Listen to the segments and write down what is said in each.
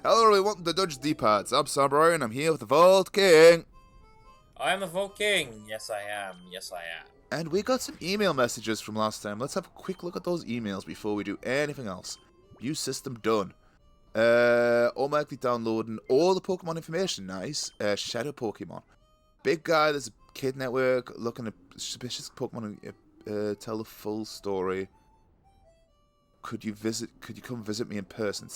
Hello everyone, the Dodge D-Pads. I'm Samurai and I'm here with the Vault King. I am the Vault King. Yes, I am. Yes, I am. And we got some email messages from last time. Let's have a quick look at those emails before we do anything else. View system done. Automatically downloading all the Pokemon information. Nice. Shadow Pokemon. Big guy, there's a kid network looking at suspicious Pokemon and tell the full story. Could you come visit me in person?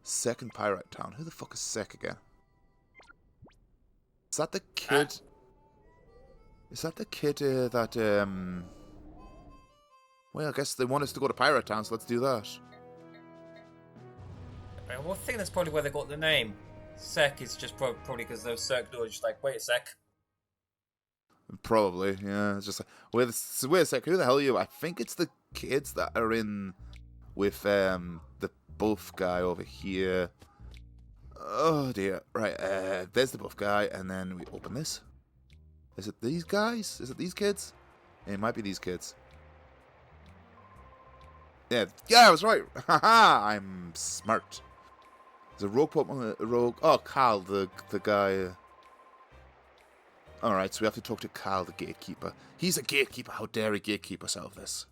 Sek in Pirate Town. Who the fuck is Sek again? Is that the kid? Is that the kid that well, I guess they want us to go to Pirate Town, so let's do that. I think that's probably where they got the name. Sek is just probably because those circular just like, wait a sec. Probably, yeah. It's just like, wait a sec, who the hell are you? I think it's the kids that are in with the buff guy over here. Oh dear. Right, there's the buff guy, and then we open this. Is it these guys? Is it these kids? It might be these kids. Yeah, I was right. Haha, I'm smart. There's a rogue Pokemon, oh, Carl, the guy. Alright, so we have to talk to Carl, the gatekeeper. He's a gatekeeper. How dare he gatekeep us out of this?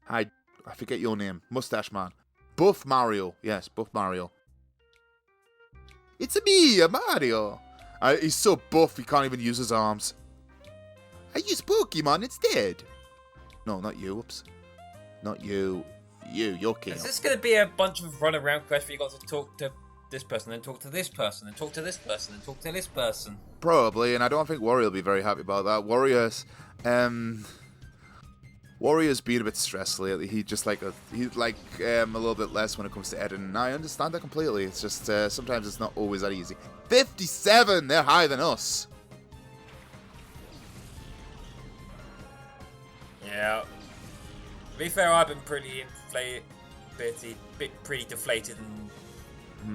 I forget your name. Mustache Man. Buff Mario. Yes, Buff Mario. It's me, Mario. He's so buff he can't even use his arms. I use Pokemon instead. No, not you. Whoops. Not you. You're king. Is this going to be a bunch of run around quests where you got to talk to this person, then talk to this person, then talk to this person, then talk to this person? Probably, and I don't think Warrior will be very happy about that. Warrior's being a bit stressed lately. He's a little bit less when it comes to editing. And I understand that completely. It's just sometimes it's not always that easy. 57. They're higher than us. Yeah. To be fair, I've been pretty deflated and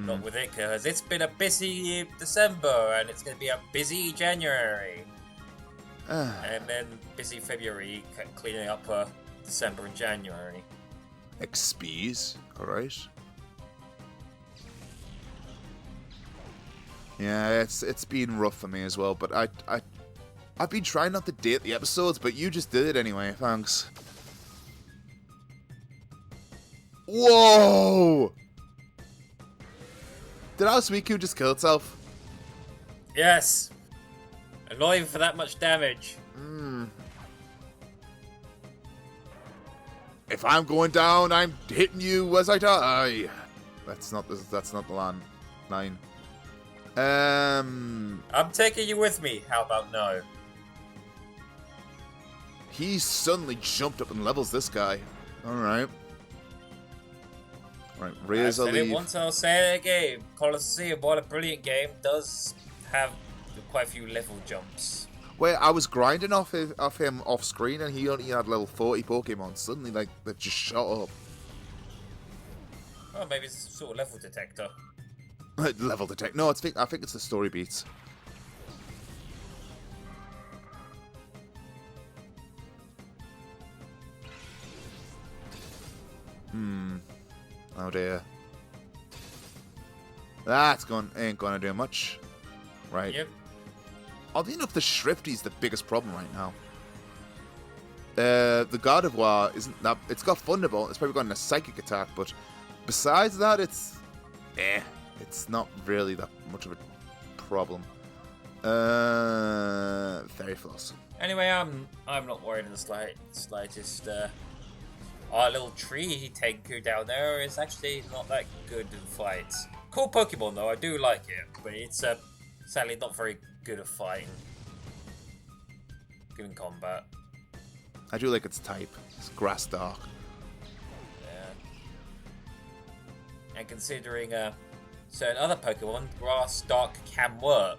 not with it, because it's been a busy December and it's going to be a busy January. And then busy February, cleaning up December and January. XPs, alright. Yeah, it's been rough for me as well, but I've been trying not to date the episodes, but you just did it anyway, thanks. Whoa! Did our Suicune just kill itself? Yes! And not even for that much damage. If I'm going down, I'm hitting you as I die. That's not the line. I'm taking you with me. How about no? He suddenly jumped up and levels this guy. Alright. Right, Razor I said it Leaf. once, I'll say it again. Colosseum, what a brilliant game, does have quite a few level jumps. Wait, I was grinding off him off screen and he only had level 40 Pokemon. Suddenly, like, they just shot up. Oh, maybe it's some sort of level detector. Level detect? No, I think it's the story beats. Oh dear. Ain't gonna do much. Right. Yep. Oddly enough, the Shrifty's the biggest problem right now. The God of War isn't that. It's got Thunderbolt. It's probably got a psychic attack, but besides that, it's not really that much of a problem. Very close. Anyway, I'm not worried in the slightest. Our little tree Tenku down there is actually not that good in fights. Cool Pokemon though, I do like it, but it's sadly not very good at fighting. Good in combat. I do like its type. It's Grass Dark. Yeah. And considering certain other Pokemon, Grass Dark can work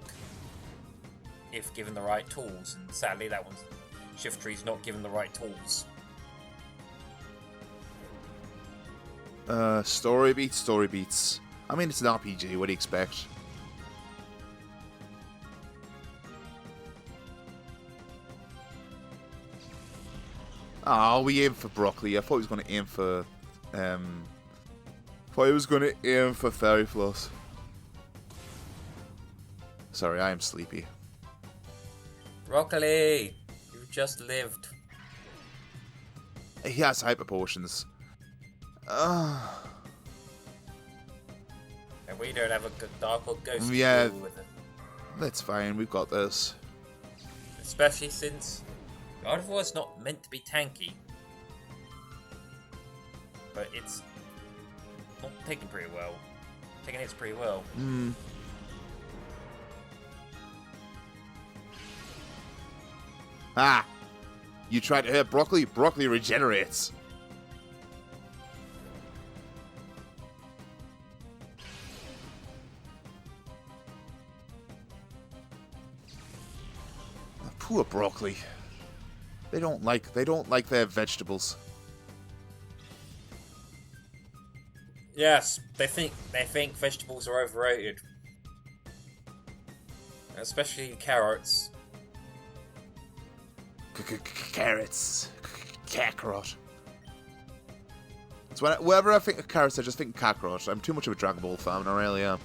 if given the right tools, and sadly that one's Shifttree's not given the right tools. Story beats. I mean, it's an RPG. What do you expect? Oh, we aimed for Broccoli. I thought he was going to aim for Thought I was going to aim for Fairy Floss. Sorry, I am sleepy. Broccoli, you just lived. He has hyper potions. And we don't have a good Dark or Ghost to Yeah. deal with it. That's fine, we've got this. Especially since God of War is not meant to be tanky. But it's not taking pretty well. Taking hits pretty well. Ah! You tried to hit Broccoli? Broccoli regenerates. Poor Broccoli. They don't like their vegetables. Yes, they think vegetables are overrated. Especially carrots. Carrots. Kakarot. It's whenever I think of carrots, I just think Kakarot. I'm too much of a Dragon Ball fan, I really am.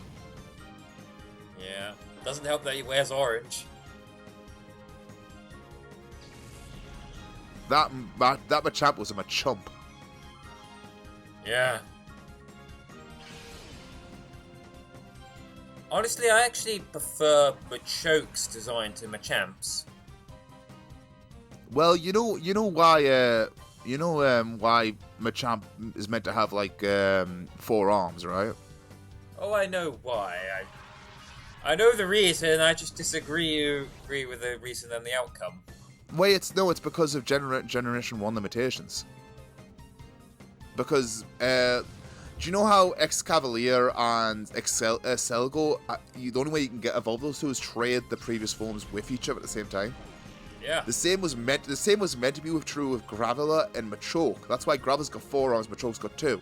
Yeah. Doesn't help that he wears orange. That Machamp was a Machamp. Yeah. Honestly, I actually prefer Machoke's design to Machamp's. Well, you know why why Machamp is meant to have like 4 arms, right? Oh, I know why. I know the reason. I just agree with the reason and the outcome. Wait, it's because of Generation 1 limitations. Because do you know how Excavalier and Excelgo, the only way you can evolve those two is trade the previous forms with each other at the same time? Yeah. The same was meant to be true with Graveler and Machoke. That's why Graveler's got 4 arms, Machoke's got 2.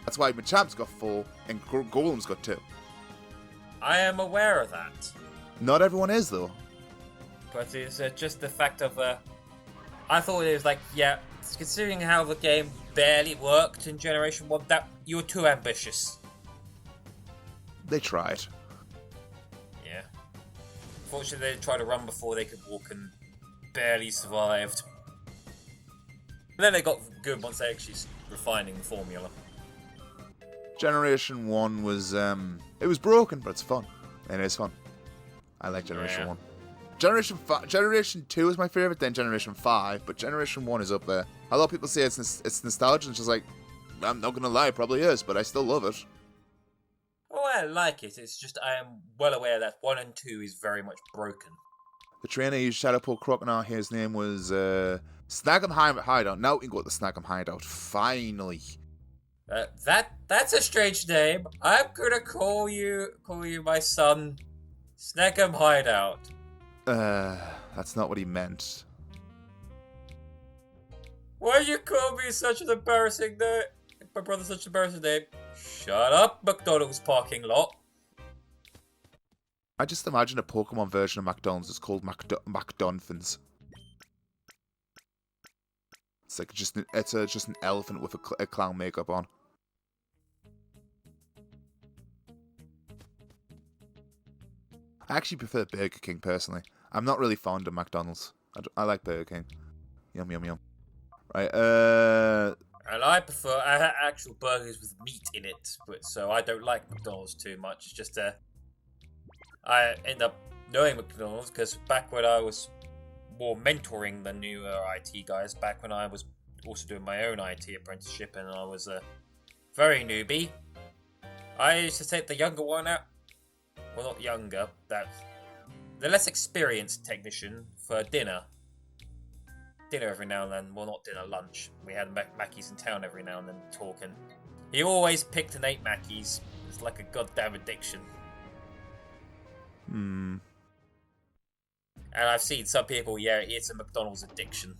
That's why Machamp's got 4 and Golem's got 2. I am aware of that. Not everyone is though. But it's just the fact of I thought it was like, yeah, considering how the game barely worked in Generation 1, that you were too ambitious. They tried. Yeah. Fortunately, they tried to run before they could walk and barely survived. And then they got good once they actually refining the formula. Generation 1 was it was broken, but it's fun. And it is fun. I like Generation 1. Generation 2 is my favorite, then Generation 5, but Generation 1 is up there. A lot of people say it's nostalgia, and it's just like, I'm not gonna lie, it probably is, but I still love it. Oh, I like it. It's just I am well aware that 1 and 2 is very much broken. The trainer used Shadowpool Crocodile, his name was Snag Hideout. Now we can go to the Snag Hideout, finally. That's a strange name. I'm gonna call you my son, Snag'em Hideout. That's not what he meant. Why you call me such an embarrassing name? My brother's such an embarrassing name. Shut up, McDonald's parking lot. I just imagine a Pokemon version of McDonald's is called McDonphins. It's like just an elephant with a clown makeup on. I actually prefer Burger King personally. I'm not really fond of McDonald's. I like Burger King. Yum yum yum. Right. And I prefer actual burgers with meat in it, so I don't like McDonald's too much. It's just I end up knowing McDonald's because back when I was more mentoring the newer IT guys, back when I was also doing my own IT apprenticeship and I was a very newbie, I used to take the younger one out. Well, not younger, the less experienced technician for dinner. Dinner every now and then. Well, not dinner, lunch. We had Mackies in town every now and then talking. He always picked and ate Mackies. It's like a goddamn addiction. Hmm. And I've seen some people, yeah, it's a McDonald's addiction.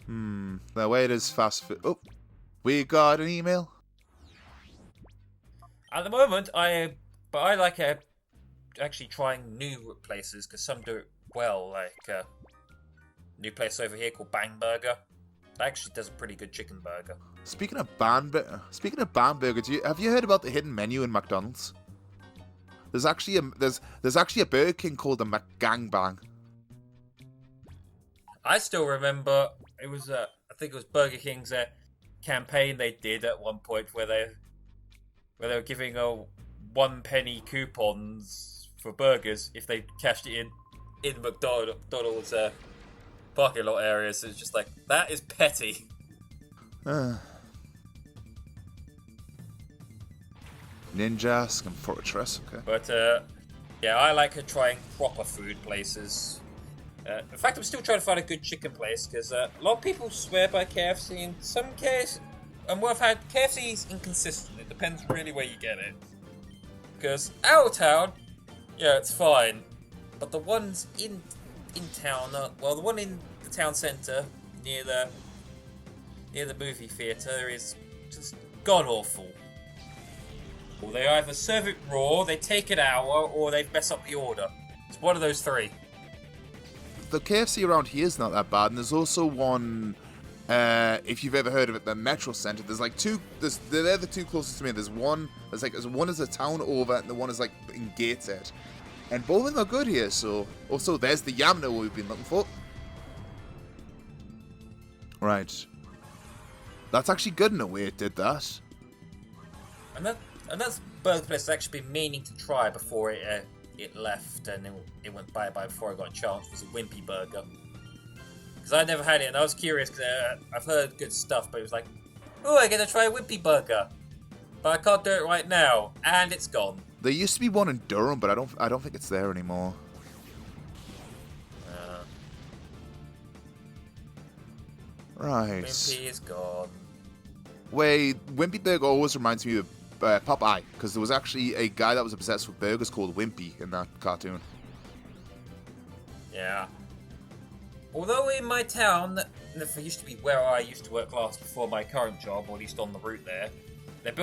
The way it is fast food. Oh, we got an email. At the moment, I like actually trying new places because some do it well. Like new place over here called Bang Burger. That actually does a pretty good chicken burger. Speaking of burgers, have you heard about the hidden menu in McDonald's? There's actually a Burger King called the McGangbang. I still remember it was I think it was Burger King's campaign they did at one point where they were giving a 1 penny coupons for burgers if they cashed it in McDonald's parking lot areas. So it's just like, that is petty. Ninja Skin Fortress, okay. But yeah, I like trying proper food places. In fact, I'm still trying to find a good chicken place because a lot of people swear by KFC. In some cases, and what I've had, KFC is inconsistent. It depends really where you get it. Because out of town, yeah, it's fine. But the ones in town, well, the one in the town centre near the movie theatre is just god awful. Or they either serve it raw, they take an hour, or they mess up the order. It's one of those three. The KFC around here is not that bad, and there's also one, if you've ever heard of it, the Metro Centre. There's like two, they're the two closest to me. There's one is a town over, and the one is like in Gateshead. And both of them are good here, so... Also, there's the Yamna we've been looking for. Right. That's actually good in a way it did that. And that's burger place I've actually been meaning to try before it left and it went bye-bye before I got a chance, was a Wimpy Burger. Because I never had it, and I was curious because I've heard good stuff, but it was like, oh, I get to try a Wimpy Burger. But I can't do it right now, and it's gone. There used to be one in Durham, but I don't think it's there anymore. Right. Wimpy is gone. Wait, Wimpy Burger always reminds me of Popeye, because there was actually a guy that was obsessed with burgers called Wimpy in that cartoon. Yeah. Although in my town, that used to be where I used to work last before my current job, or at least on the route there, they're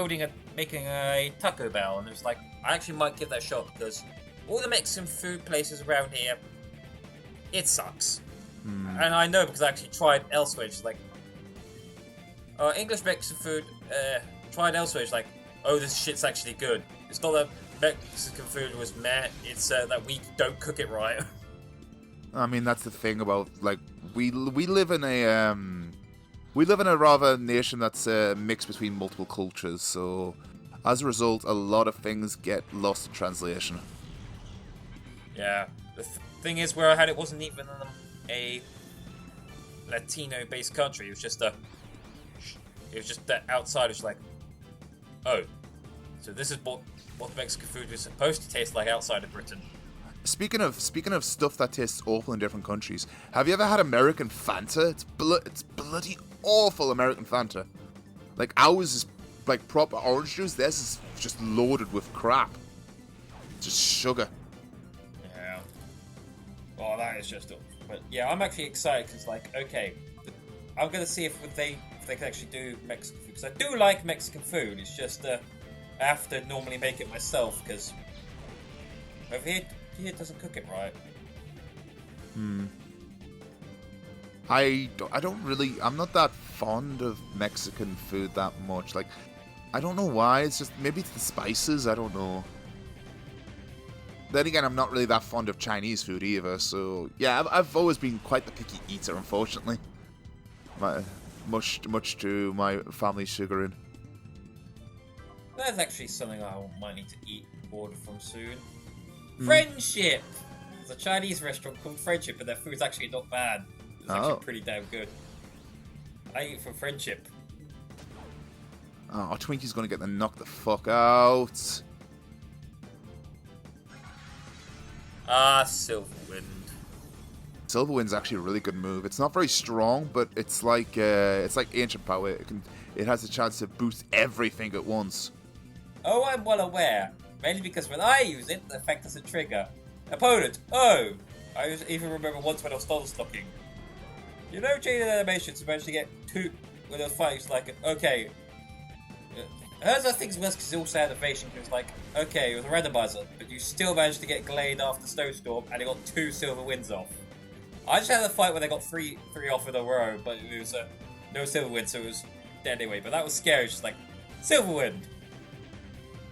making a Taco Bell, and it's like, I actually might give that a shot, because all the Mexican food places around here, it sucks. And I know because I actually tried elsewhere, just like, English Mexican food, tried elsewhere, it's like, oh, this shit's actually good. It's not that Mexican food was meh, it's that we don't cook it right. I mean, that's the thing about, like, we live in a rather nation that's a mix between multiple cultures, so as a result, a lot of things get lost in translation. Yeah, the thing is, where I had it wasn't even a Latino-based country. It was just that outsiders like, oh, so this is what Mexican food is supposed to taste like outside of Britain. Speaking of stuff that tastes awful in different countries, have you ever had American Fanta? It's bloody awful, American Fanta. Like, ours is like proper orange juice. Theirs is just loaded with crap. Just sugar. Yeah. Oh, that is just awful. But yeah, I'm actually excited because, like, okay, I'm gonna see if they can actually do Mexican food, because I do like Mexican food. It's just I have to normally make it myself because over here doesn't cook it right. I'm not that fond of Mexican food that much. Like, I don't know why. It's just, maybe it's the spices. I don't know. Then again, I'm not really that fond of Chinese food either. So yeah, I've always been quite the picky eater, unfortunately. Much to my family's chagrin. That's actually something I might need to order from soon. Friendship! There's a Chinese restaurant called Friendship, and their food's actually not bad. It's actually pretty damn good. I eat from Friendship. Oh, Twinkie's gonna get the knock the fuck out. Silverwind. Silverwind's actually a really good move. It's not very strong, but it's like ancient power. It has a chance to boost everything at once. Oh, I'm well aware. Mainly because when I use it, the effect doesn't trigger. Opponent, oh! I even remember once when I was stocking. You know, chain animations managed to get two with a fight. It's like, okay. Hers I think is worse because it's also animation. It was like, okay, it was a randomizer, but you still managed to get Glade after Snowstorm, and it got 2 silver wins off. I just had a fight where they got three off in a row, but it was no silver win, so it was anyway, but that was scary. It's just like, Silverwind.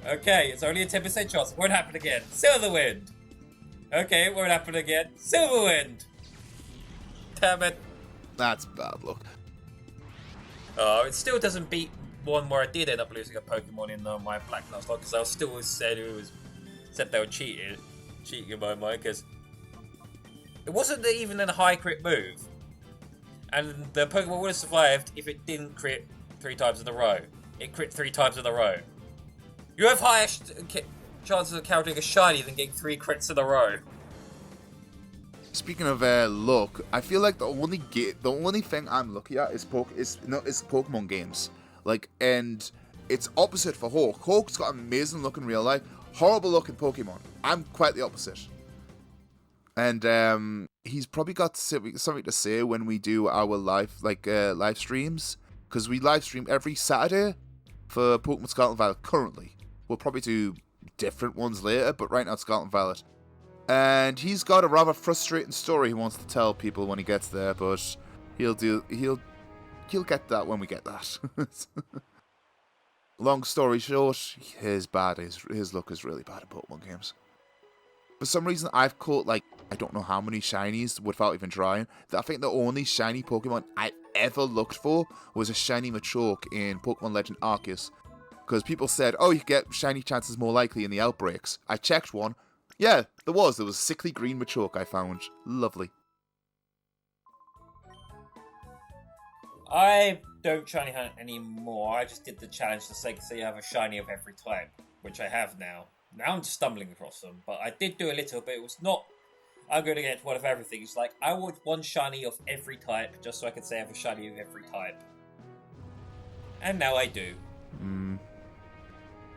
Okay, it's only a 10% chance. It won't happen again. Silverwind. Okay, it won't happen again. Silverwind. Damn it. That's bad luck. Oh, it still doesn't beat one where I did end up losing a Pokemon in my Black Nuzlocke, because I still said they were cheating in my mind, because it wasn't even a high crit move, and the Pokemon would have survived if it didn't crit 3 times in a row. It crit 3 times in a row. You have higher chances of countering a shiny than getting 3 crits in a row. Speaking of luck, I feel like the only thing I'm lucky at is Pokemon games. Like, and it's opposite for Hawk. Hawk's got amazing luck in real life, horrible luck in Pokemon. I'm quite the opposite. And he's probably got something to say when we do our live streams, because we live stream every Saturday for Pokemon Scarlet and Violet currently. We'll probably do different ones later, but right now it's Scarlet and Violet. And he's got a rather frustrating story he wants to tell people when he gets there, but he'll get that when we get that. Long story short, his luck is really bad at Pokemon games. For some reason, I've caught, like, I don't know how many shinies without even trying. I think the only shiny Pokemon I ever looked for was a shiny Machoke in Pokemon Legend Arceus. Because people said, oh, you get shiny chances more likely in the outbreaks. I checked one. Yeah, there was a sickly green Machoke I found. Lovely. I don't shiny hunt anymore. I just did the challenge to say you have a shiny of every type, which I have now. Now I'm just stumbling across them, but I did do a little bit. It was not, I'm going to get one of everything. It's like, I want one shiny of every type, just so I can say I have a shiny of every type. And now I do.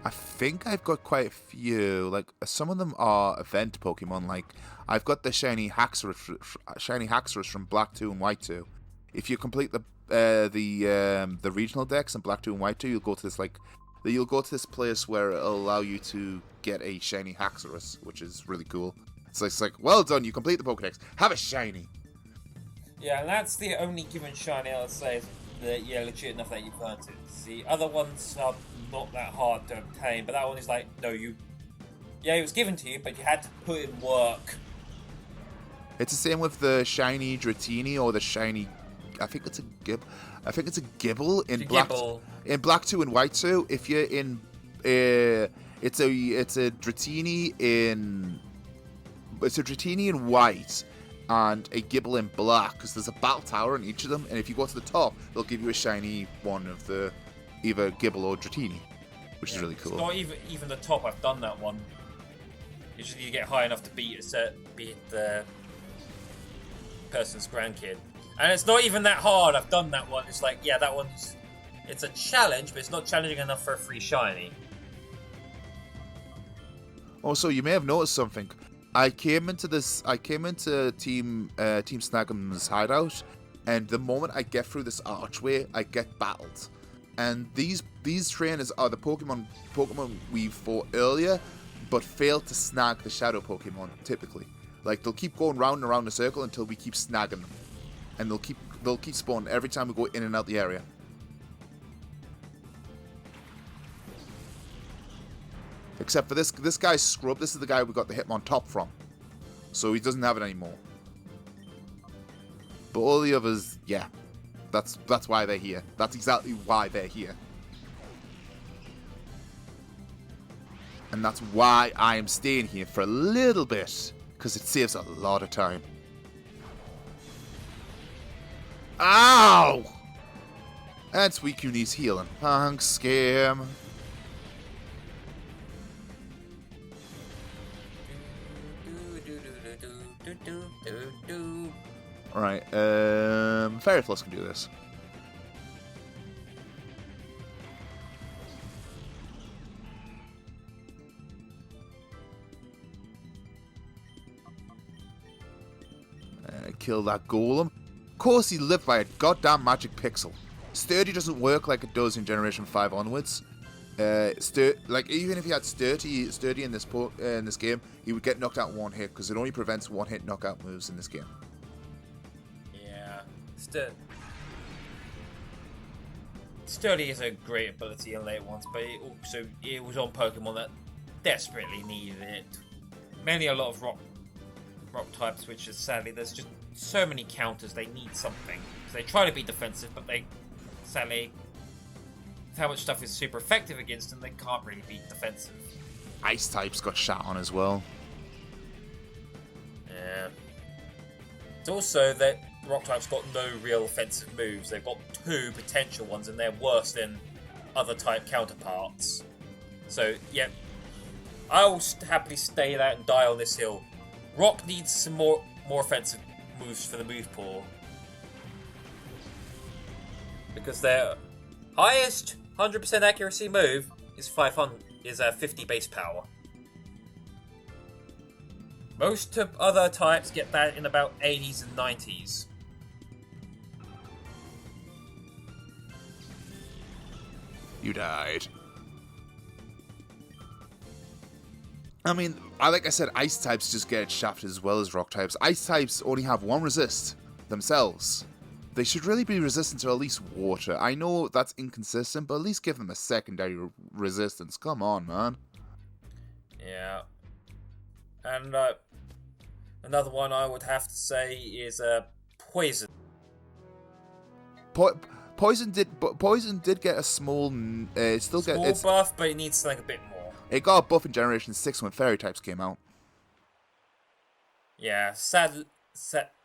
I think I've got quite a few. Like, some of them are event Pokemon. Like, I've got the shiny Haxorus from Black 2 and White 2. If you complete the regional decks in Black 2 and White 2, you'll go to this place where it'll allow you to get a shiny Haxorus, which is really cool. So it's like, well done, you complete the Pokedex. Have a shiny. Yeah, and that's the only given shiny I'll say is that, yeah, legit enough that you've earned it. The other ones are not that hard to obtain, but that one is like, no, it was given to you, but you had to put in work. It's the same with the shiny Dratini or the shiny, I think it's a Gibble in Black 2 and White 2. If you're in it's a Dratini in white and a Gibble in black, because there's a battle tower in each of them, and if you go to the top, they'll give you a shiny one of the either Gibble or Dratini, which is really cool. It's not even the top. I've done that one. You just need to get high enough to beat the person's grandkid, and it's not even that hard. I've done that one. It's like, yeah, that one's, it's a challenge, but it's not challenging enough for a free shiny. Also, you may have noticed something. I came into Team Snagham's hideout, and the moment I get through this archway, I get battled. And these trainers are the Pokemon we fought earlier, but failed to snag the Shadow Pokemon, typically. Like, they'll keep going round and around the circle until we keep snagging them. And they'll keep spawning every time we go in and out the area. Except for this guy's Scrub. This is the guy we got the Hitmon top from. So he doesn't have it anymore. But all the others, yeah. That's why they're here. That's exactly why they're here. And that's why I am staying here for a little bit. Because it saves a lot of time. Ow! And Suicune needs healing. Thanks, Scam. Alright, Fairy Floss can do this. Kill that golem. Of course he lived by a goddamn magic pixel. Sturdy doesn't work like it does in Generation 5 onwards. Like, even if he had Sturdy in this game, he would get knocked out in one hit, because it only prevents one-hit knockout moves in this game. Sturdy is a great ability in later ones, but it was on Pokemon that desperately needed it. Mainly a lot of rock types, which is sadly there's just so many counters. They need something. So they try to be defensive, but they sadly, with how much stuff is super effective against them, they can't really be defensive. Ice types got shot on as well. Yeah. It's also that rock types got no real offensive moves. They've got 2 potential ones, and they're worse than other type counterparts. So yeah, I will happily stay there and die on this hill. Rock needs some more offensive moves for the move pool, because their highest 100% accuracy move is 50 base power. Most other types get that in about 80s and 90s. You died. I mean, like I said, ice types just get shafted as well as rock types. Ice types only have 1 resist themselves. They should really be resistant to at least water. I know that's inconsistent, but at least give them a secondary resistance. Come on, man. Yeah. And another one I would have to say is poison. Poison did get a small. Small buff, but it needs something a bit more. It got a buff in Generation 6 when fairy types came out. Yeah,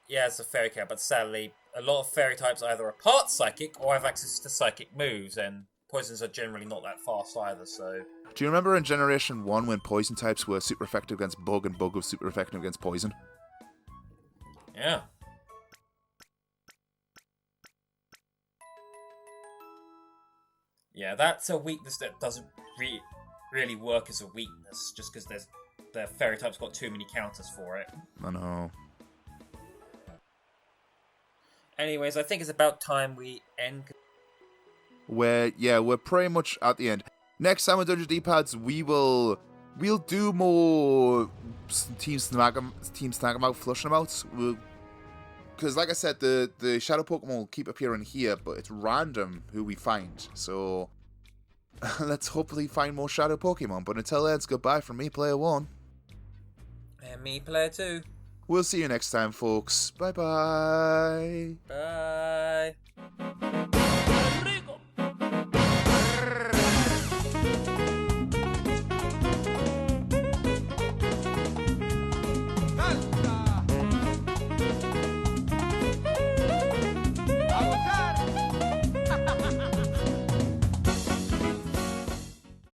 yeah, it's a fairy type, but sadly, a lot of fairy types either are part psychic or have access to psychic moves, and poisons are generally not that fast either, so... Do you remember in Generation 1 when poison types were super effective against bug and bug was super effective against poison? Yeah. Yeah, that's a weakness that doesn't really work as a weakness, just because the fairy type's got too many counters for it. I know. Anyways, I think it's about time we end. We're pretty much at the end. Next time on Dungeon D-Pads, we'll do more Team Snag 'em out, flushing 'em out. Because like I said, the shadow Pokemon will keep appearing here, but it's random who we find. So let's hopefully find more shadow Pokemon. But until then, it's goodbye from me, Player 1. And me, Player 2. We'll see you next time, folks. Bye-bye. Bye.